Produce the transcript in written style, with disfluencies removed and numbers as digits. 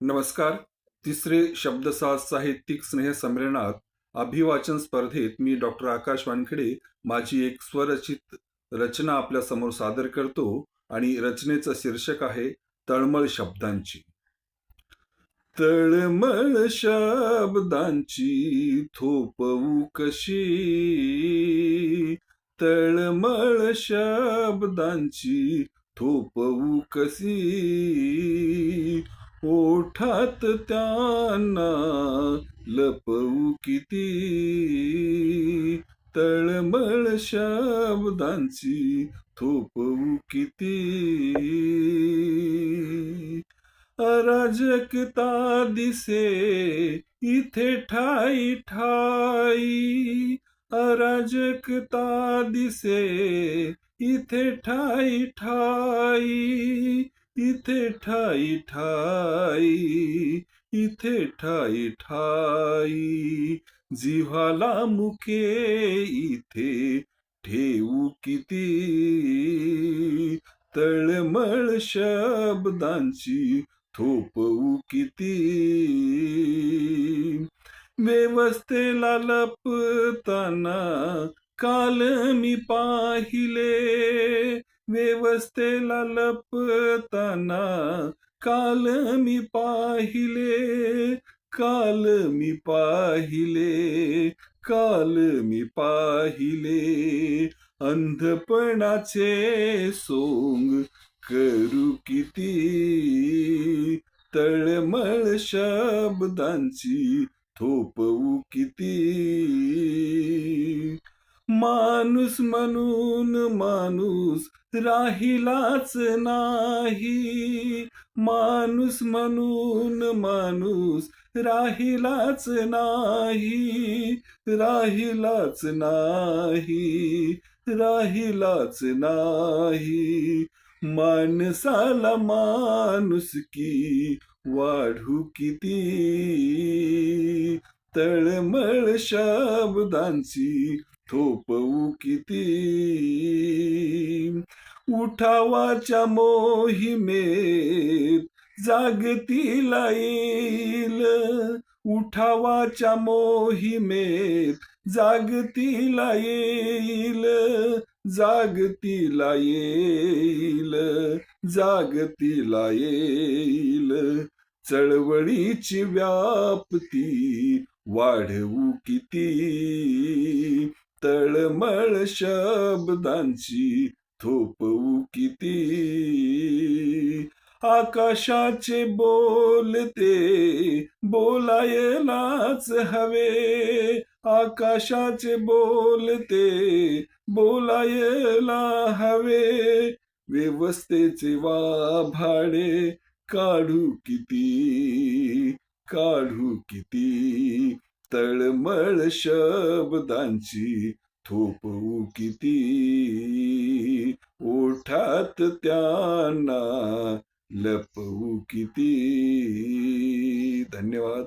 नमस्कार. तिसरे शब्दसाज साहित्यिक स्नेहसंमेलनात अभिवाचन स्पर्धेत मी डॉक्टर आकाश वानखेडे माझी एक स्वरचित रचना आपल्या समोर सादर करतो आणि रचनेचं शीर्षक आहे तळमळ शब्दांची. तळमळ शब्दांची थोपवू कशी, तळमळ शब्दांची थोपवू कशी, ओठात त्यांना लपवू किती, तळमळ शब्दांची थोपवू किती. अराजकता दिसे इथे ठाई ठाई, अराजकता दिसे इथे ठाई ठाई, इथे ठाई ठाई, इथे ठाई ठाई, जिव्हाला मुके इथे ठेवू किती, तळमळ शब्दांची थोपवू किती. व्यवस्थेला लपताना काल मी पाहिले, व्यवस्थेला लपताना काल मी पाहिले, काल मी पाहिले, काल मी पाहिले, अंधपणाचे सोंग करू किती, तळमळ शब्दांची थोपवू किती. माणूस म्हणून माणूस राहिलाच नाही, माणूस म्हणून माणूस राहिलाच नाही, राहिलाच नाही, राहिलाच नाही, माणसाला माणुसकी वाढू किती, तळमळ शब्दांची थोपवू किती. उठावाच्या मोहिमेत जागतिला येईल, उठावाच्या मोहिमेत जागतिला येईल, जागतिला येईल, जागतिला येईल, चळवळीची व्याप्ती वाढवू किती, तळमळ शब्दांची थोपवू किती. आकाशाचे बोलते बोलायलाच हवे, आकाशाचे बोलते बोलायला हवे, व्यवस्थेचे वाभाडे काढू किती, काढू किती, तळमळ शब्दांची थोपवू किती, ओठात त्यांना लपवू किती. धन्यवाद.